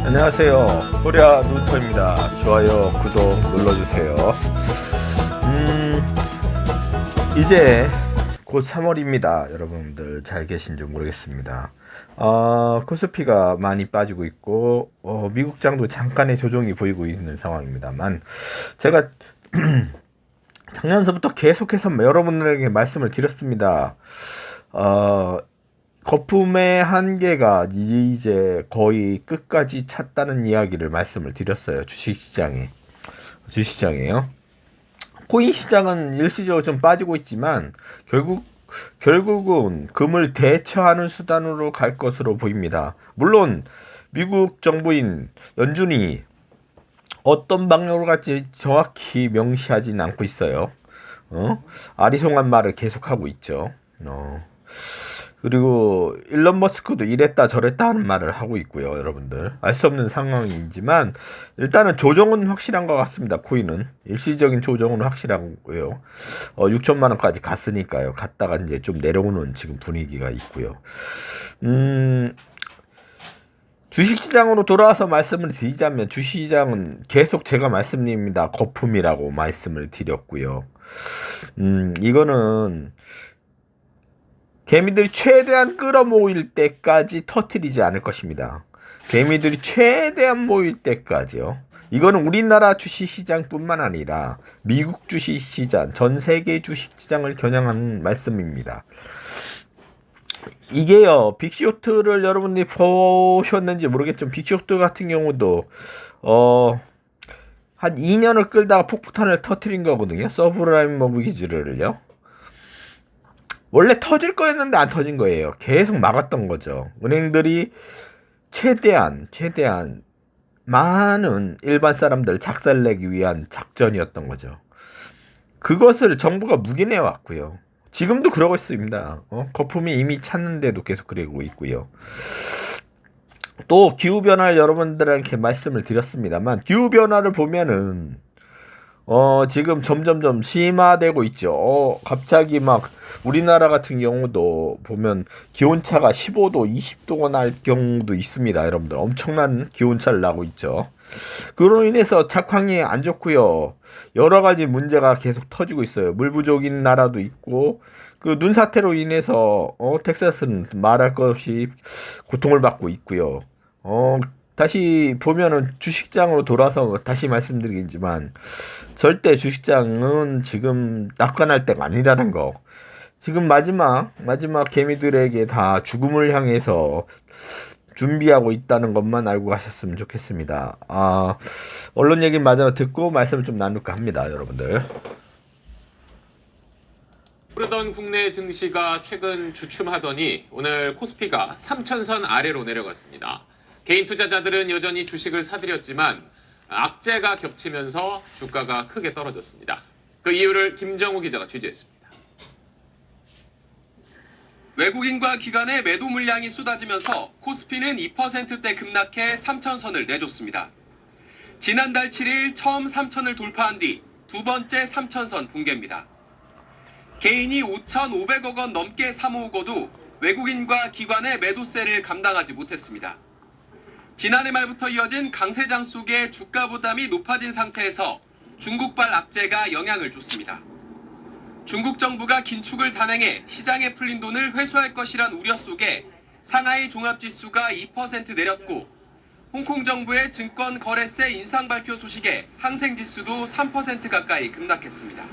안녕하세요. 코리아 누터입니다. 좋아요, 구독 눌러주세요. 이제 곧 3월입니다. 여러분들 잘 계신지 모르겠습니다. 코스피가 많이 빠지고 있고 미국장도 잠깐의 조정이 보이고 있는 상황입니다만, 제가 작년서부터 계속해서 여러분들에게 말씀을 드렸습니다. 거품의 한계가 이제 거의 끝까지 찼다는 이야기를 말씀을 드렸어요. 주식시장에요. 코인 시장은 일시적으로 좀 빠지고 있지만 결국은 금을 대처하는 수단으로 갈 것으로 보입니다. 물론 미국 정부인 연준이 어떤 방향으로 갈지 정확히 명시하지는 않고 있어요. 아리송한 말을 계속하고 있죠. 그리고 일론 머스크도 이랬다 저랬다 하는 말을 하고 있고요. 여러분들 알 수 없는 상황이지만 일단은 조정은 확실한 것 같습니다. 코인은 일시적인 조정은 확실하고요. 6천만 원까지 갔으니까요. 갔다가 이제 좀 내려오는 지금 분위기가 있고요. 주식시장으로 돌아와서 말씀을 드리자면, 주식시장은 계속 제가 말씀드립니다. 거품이라고 말씀을 드렸고요. 이거는 개미들이 최대한 끌어모일 때까지 터트리지 않을 것입니다. 개미들이 최대한 모일 때까지요. 이거는 우리나라 주식시장뿐만 아니라 미국 주식시장, 전 세계 주식시장을 겨냥한 말씀입니다. 이게요, 빅쇼트를 여러분들이 보셨는지 모르겠지만, 빅쇼트 같은 경우도 한 2년을 끌다가 폭탄을 터트린 거거든요. 서브라임 머기지를요. 원래 터질 거였는데 안 터진 거예요. 계속 막았던 거죠. 은행들이 최대한 많은 일반 사람들 작살내기 위한 작전이었던 거죠. 그것을 정부가 묵인해 왔고요. 지금도 그러고 있습니다. 거품이 이미 찼는데도 계속 그러고 있고요. 또 기후변화를 여러분들한테 말씀을 드렸습니다만, 기후변화를 보면은 지금 점점점 심화되고 있죠. 갑자기 막 우리나라 같은 경우도 보면 기온차가 15도, 20도가 날 경우도 있습니다. 여러분들 엄청난 기온차를 나고 있죠. 그로 인해서 작황이 안 좋고요. 여러 가지 문제가 계속 터지고 있어요. 물 부족인 나라도 있고, 그 눈사태로 인해서 텍사스는 말할 것 없이 고통을 받고 있고요. 다시 보면은 주식장으로 돌아서 다시 말씀드리겠지만, 절대 주식장은 지금 낙관할 때가 아니라는 거. 지금 마지막 개미들에게 다 죽음을 향해서 준비하고 있다는 것만 알고 가셨으면 좋겠습니다. 언론 얘기 마저 듣고 말씀을 좀 나눌까 합니다, 여러분들. 오르던 국내 증시가 최근 주춤하더니 오늘 코스피가 3천선 아래로 내려갔습니다. 개인 투자자들은 여전히 주식을 사들였지만 악재가 겹치면서 주가가 크게 떨어졌습니다. 그 이유를 김정우 기자가 취재했습니다. 외국인과 기관의 매도 물량이 쏟아지면서 코스피는 2%대 급락해 3천선을 내줬습니다. 지난달 7일 처음 3천을 돌파한 뒤 두 번째 3천선 붕괴입니다. 개인이 5,500억 원 넘게 사모으고도 외국인과 기관의 매도세를 감당하지 못했습니다. 지난해 말부터 이어진 강세장 속에 주가 부담이 높아진 상태에서 중국발 악재가 영향을 줬습니다. 중국 정부가 긴축을 단행해 시장에 풀린 돈을 회수할 것이란 우려 속에 상하이 종합지수가 2% 내렸고, 홍콩 정부의 증권 거래세 인상 발표 소식에 항생지수도 3% 가까이 급락했습니다.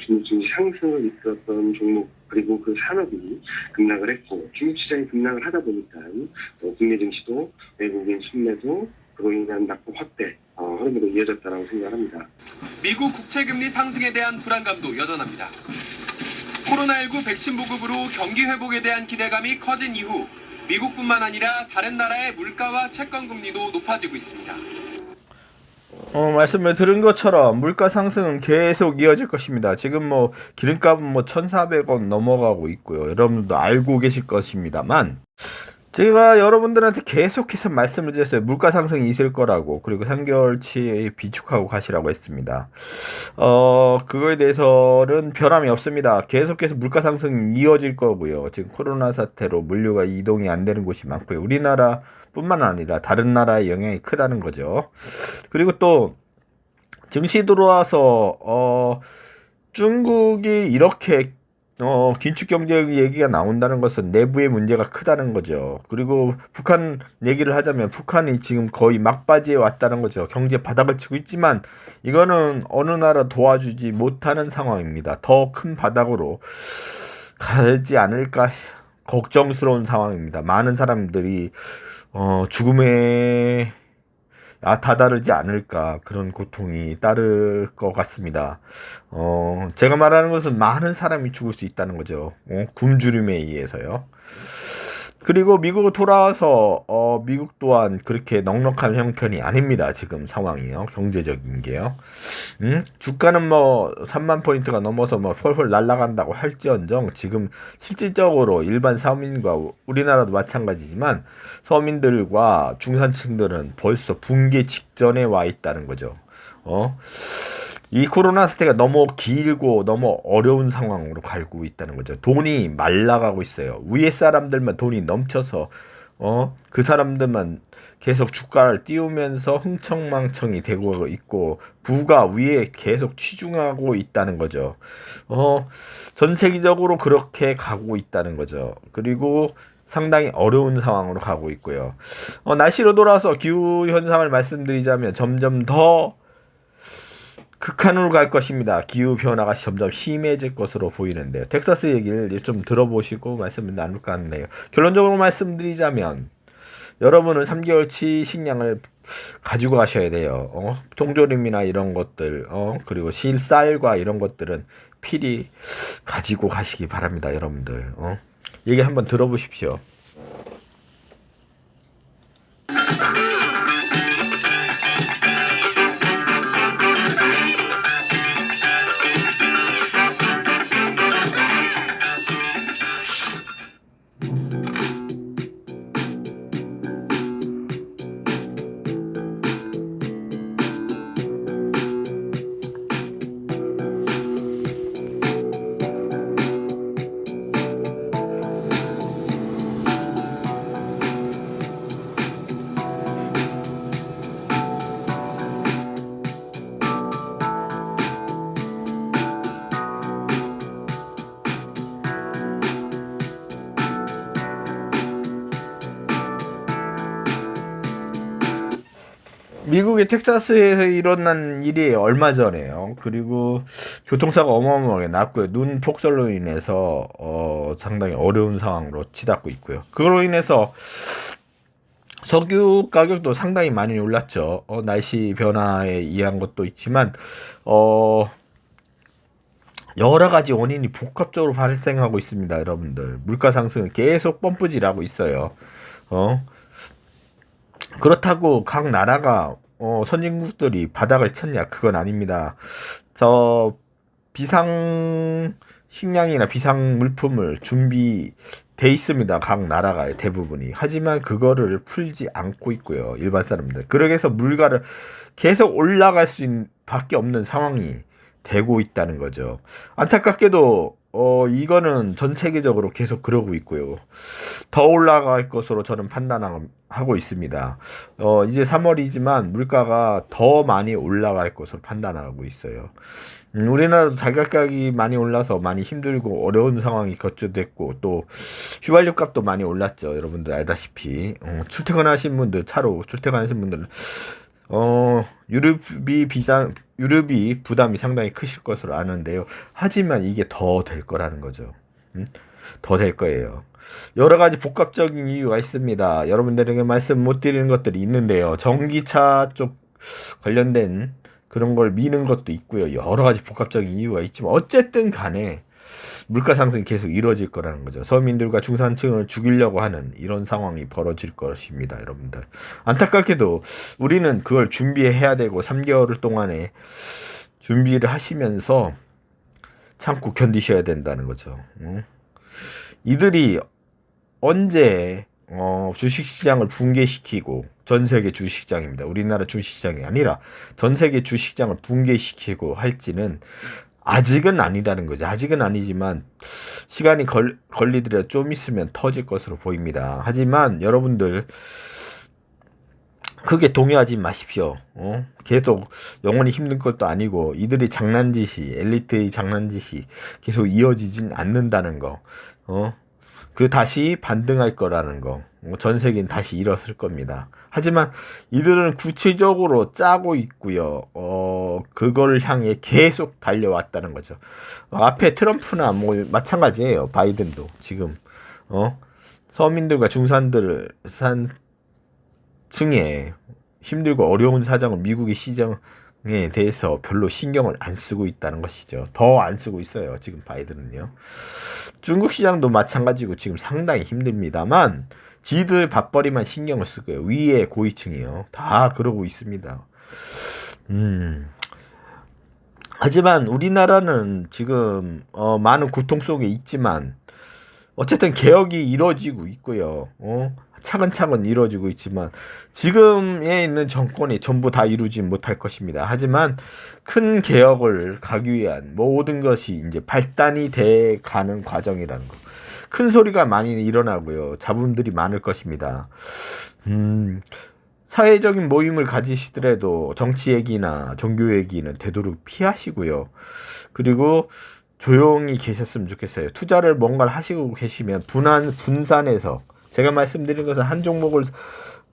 중국 증시 상승을 이끌었던 종목, 그리고 그 산업이 급락을 했고, 중국 시장이 급락을 하다 보니까 국내 증시도 외국인 순매도, 그로 인한 낙폭 확대 흐름으로 이어졌다고 생각합니다. 미국 국채금리 상승에 대한 불안감도 여전합니다. 코로나19 백신 보급으로 경기 회복에 대한 기대감이 커진 이후 미국뿐만 아니라 다른 나라의 물가와 채권 금리도 높아지고 있습니다. 말씀을 들은 것처럼 물가 상승은 계속 이어질 것입니다. 지금 기름값은 1,400원 넘어가고 있고요. 여러분들도 알고 계실 것입니다만, 제가 여러분들한테 계속해서 말씀을 드렸어요. 물가 상승이 있을 거라고. 그리고 3개월치 비축하고 가시라고 했습니다. 그거에 대해서는 변함이 없습니다. 계속해서 물가 상승이 이어질 거고요. 지금 코로나 사태로 물류가 이동이 안 되는 곳이 많고요. 우리나라 뿐만 아니라 다른 나라의 영향이 크다는 거죠. 그리고 또 증시 들어와서 중국이 이렇게 긴축 경제 얘기가 나온다는 것은 내부의 문제가 크다는 거죠. 그리고 북한 얘기를 하자면 북한이 지금 거의 막바지에 왔다는 거죠. 경제 바닥을 치고 있지만 이거는 어느 나라 도와주지 못하는 상황입니다. 더 큰 바닥으로 가지 않을까 걱정스러운 상황입니다. 많은 사람들이 죽음에 다다르지 않을까 그런 고통이 따를 것 같습니다. 제가 말하는 것은 많은 사람이 죽을 수 있다는 거죠. 굶주림에 의해서요. 그리고 미국을 돌아와서 미국 또한 그렇게 넉넉한 형편이 아닙니다. 지금 상황이요. 경제적인 게요. 주가는 뭐 3만 포인트가 넘어서 뭐 펄펄 날아간다고 할지언정 지금 실질적으로 일반 서민과 우리나라도 마찬가지지만 서민들과 중산층들은 벌써 붕괴 직전에 와 있다는 거죠. 이 코로나 사태가 너무 길고 너무 어려운 상황으로 가고 있다는 거죠. 돈이 말라가고 있어요. 위에 사람들만 돈이 넘쳐서 그 사람들만 계속 주가를 띄우면서 흥청망청이 되고 있고 부가 위에 계속 치중하고 있다는 거죠. 전 세계적으로 그렇게 가고 있다는 거죠. 그리고 상당히 어려운 상황으로 가고 있고요. 날씨로 돌아와서 기후 현상을 말씀드리자면 점점 더 극한으로 갈 것입니다. 기후 변화가 점점 심해질 것으로 보이는데요. 텍사스 얘기를 좀 들어보시고 말씀을 나눌까 하네요. 결론적으로 말씀드리자면 여러분은 3개월치 식량을 가지고 가셔야 돼요. 통조림이나 이런 것들, 그리고 쌀과 이런 것들은 필히 가지고 가시기 바랍니다, 여러분들. 얘기 한번 들어보십시오. 미국의 텍사스에서 일어난 일이 얼마 전에요. 그리고 교통사가 어마어마하게 났고요. 눈 폭설로 인해서 상당히 어려운 상황으로 치닫고 있고요. 그걸로 인해서 석유 가격도 상당히 많이 올랐죠. 날씨 변화에 의한 것도 있지만 여러 가지 원인이 복합적으로 발생하고 있습니다, 여러분들. 물가 상승은 계속 펌프질하고 있어요. 그렇다고 각 나라가 선진국들이 바닥을 쳤냐? 그건 아닙니다. 비상 식량이나 비상 물품을 준비돼 있습니다. 각 나라가 대부분이. 하지만 그거를 풀지 않고 있고요. 일반 사람들. 그래서 물가를 계속 올라갈 밖에 없는 상황이 되고 있다는 거죠. 안타깝게도 이거는 전 세계적으로 계속 그러고 있고요. 더 올라갈 것으로 저는 판단하고 있습니다. 이제 3월이지만 물가가 더 많이 올라갈 것으로 판단하고 있어요. 우리나라도 자격가격이 많이 올라서 많이 힘들고 어려운 상황이 거쳐됐고 또 휘발유 값도 많이 올랐죠. 여러분들 알다시피 출퇴근하신 분들 차로 출퇴근하신 분들은 유류비 부담이 상당히 크실 것으로 아는데요. 하지만 이게 더 될 거라는 거죠. 더 될 거예요. 여러 가지 복합적인 이유가 있습니다. 여러분들에게 말씀 못 드리는 것들이 있는데요. 전기차 쪽 관련된 그런 걸 미는 것도 있고요. 여러 가지 복합적인 이유가 있지만 어쨌든 간에 물가 상승이 계속 이루어질 거라는 거죠. 서민들과 중산층을 죽이려고 하는 이런 상황이 벌어질 것입니다, 여러분들. 안타깝게도 우리는 그걸 준비해야 되고 3개월 동안에 준비를 하시면서 참고 견디셔야 된다는 거죠. 이들이 언제 주식시장을 붕괴시키고 전세계 주식시장입니다. 우리나라 주식시장이 아니라 전세계 주식시장을 붕괴시키고 할지는 아직은 아니라는 거죠. 아직은 아니지만 시간이 걸리더라도 좀 있으면 터질 것으로 보입니다. 하지만 여러분들 크게 동요하지 마십시오. 계속 영원히 힘든 것도 아니고 이들의 장난짓이 엘리트의 장난짓이 계속 이어지진 않는다는 거. 그 다시 반등할 거라는 거. 전 세계는 다시 일어설 겁니다. 하지만 이들은 구체적으로 짜고 있고요. 그걸 향해 계속 달려왔다는 거죠. 앞에 트럼프나 뭐 마찬가지예요. 바이든도 지금 서민들과 중산층에 힘들고 어려운 사정은 미국의 시장에 대해서 별로 신경을 안 쓰고 있다는 것이죠. 더 안 쓰고 있어요. 지금 바이든은요. 중국 시장도 마찬가지고 지금 상당히 힘듭니다만 지들 밥벌이만 신경을 쓸 거예요. 위에 고위층이요. 다 그러고 있습니다. 하지만 우리나라는 지금 많은 고통 속에 있지만 어쨌든 개혁이 이루어지고 있고요. 차근차근 이루어지고 있지만 지금에 있는 정권이 전부 다 이루지 못할 것입니다. 하지만 큰 개혁을 가기 위한 모든 것이 이제 발단이 돼 가는 과정이라는 거. 큰 소리가 많이 일어나고요. 잡음들이 많을 것입니다. 사회적인 모임을 가지시더라도 정치 얘기나 종교 얘기는 되도록 피하시고요. 그리고 조용히 계셨으면 좋겠어요. 투자를 뭔가를 하시고 계시면 분산해서 제가 말씀드린 것은 한 종목을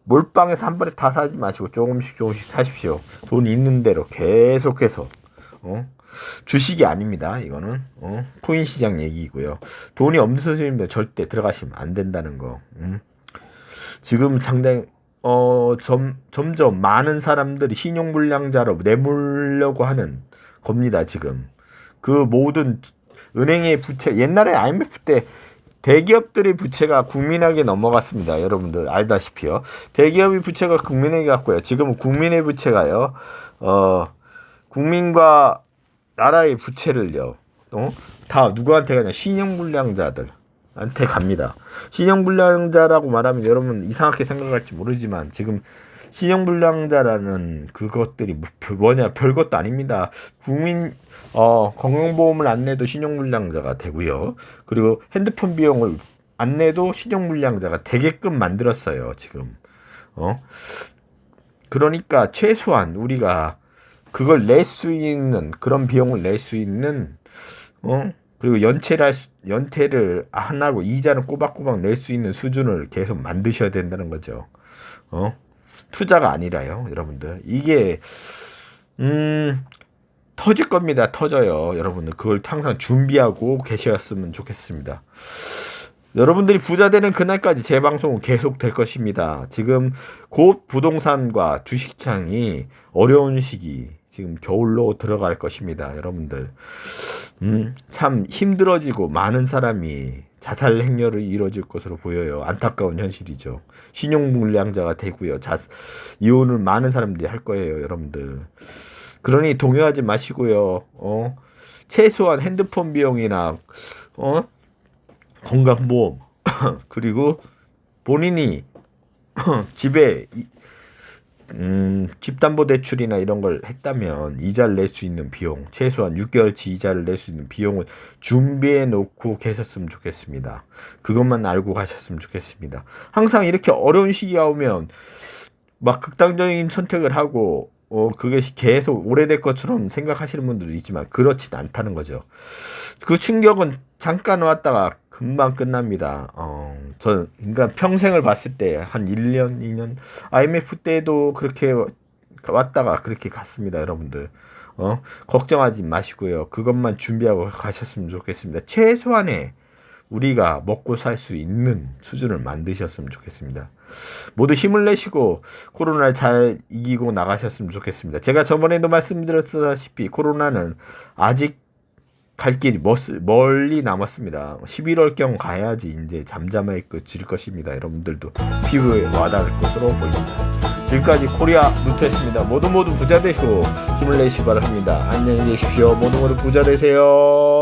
몰빵해서 한 번에 다 사지 마시고 조금씩 사십시오. 돈 있는 대로 계속해서 주식이 아닙니다. 이거는 코인 시장 얘기고요. 돈이 없는 선생님들 절대 들어가시면 안 된다는 거. 지금 상당히 점점 많은 사람들이 신용불량자로 내몰려고 하는 겁니다. 지금 그 모든 은행의 부채, 옛날에 IMF 때 대기업들의 부채가 국민에게 넘어갔습니다. 여러분들 알다시피요. 대기업의 부채가 국민에게 갔고요. 지금은 국민의 부채가요. 국민과 나라의 부채를요. 다 누구한테 가냐? 신용불량자들한테 갑니다. 신용불량자라고 말하면 여러분 이상하게 생각할지 모르지만 지금 신용불량자라는 그것들이 뭐냐? 별것도 아닙니다. 국민 건강보험을 안 내도 신용불량자가 되고요. 그리고 핸드폰 비용을 안 내도 신용불량자가 되게끔 만들었어요. 지금 그러니까 최소한 우리가 그걸 낼 수 있는 그런 비용을 낼 수 있는 그리고 연체를 안 하고 이자는 꼬박꼬박 낼 수 있는 수준을 계속 만드셔야 된다는 거죠. 투자가 아니라요, 여러분들. 이게 터질 겁니다. 터져요. 여러분들 그걸 항상 준비하고 계셨으면 좋겠습니다. 여러분들이 부자 되는 그날까지 제 방송은 계속 될 것입니다. 지금 곧 부동산과 주식창이 어려운 시기 지금 겨울로 들어갈 것입니다. 여러분들 참 힘들어지고 많은 사람이 자살 행렬이 이루어질 것으로 보여요. 안타까운 현실이죠. 신용불량자가 되고요. 이혼을 많은 사람들이 할 거예요. 여러분들. 그러니 동요하지 마시고요. 최소한 핸드폰 비용이나 건강보험 그리고 본인이 집에 집담보대출이나 이런 걸 했다면 이자를 낼 수 있는 비용, 최소한 6개월치 이자를 낼 수 있는 비용을 준비해 놓고 계셨으면 좋겠습니다. 그것만 알고 가셨으면 좋겠습니다. 항상 이렇게 어려운 시기가 오면 막 극단적인 선택을 하고 그것이 계속 오래될 것처럼 생각하시는 분들도 있지만 그렇진 않다는 거죠. 그 충격은 잠깐 왔다가 금방 끝납니다. 그러니까 평생을 봤을 때 한 1년, 2년 IMF 때도 그렇게 왔다가 그렇게 갔습니다. 여러분들 걱정하지 마시고요. 그것만 준비하고 가셨으면 좋겠습니다. 최소한의 우리가 먹고 살 수 있는 수준을 만드셨으면 좋겠습니다. 모두 힘을 내시고 코로나를 잘 이기고 나가셨으면 좋겠습니다. 제가 저번에도 말씀드렸다시피 코로나는 아직 갈 길이 멀리 남았습니다. 11월경 가야지 이제 잠잠해질 것입니다. 여러분들도 피부에 와닿을 것으로 보입니다. 지금까지 코리아 루트였습니다. 모두 부자 되시고 힘을 내시기 바랍니다. 안녕히 계십시오. 모두 부자 되세요.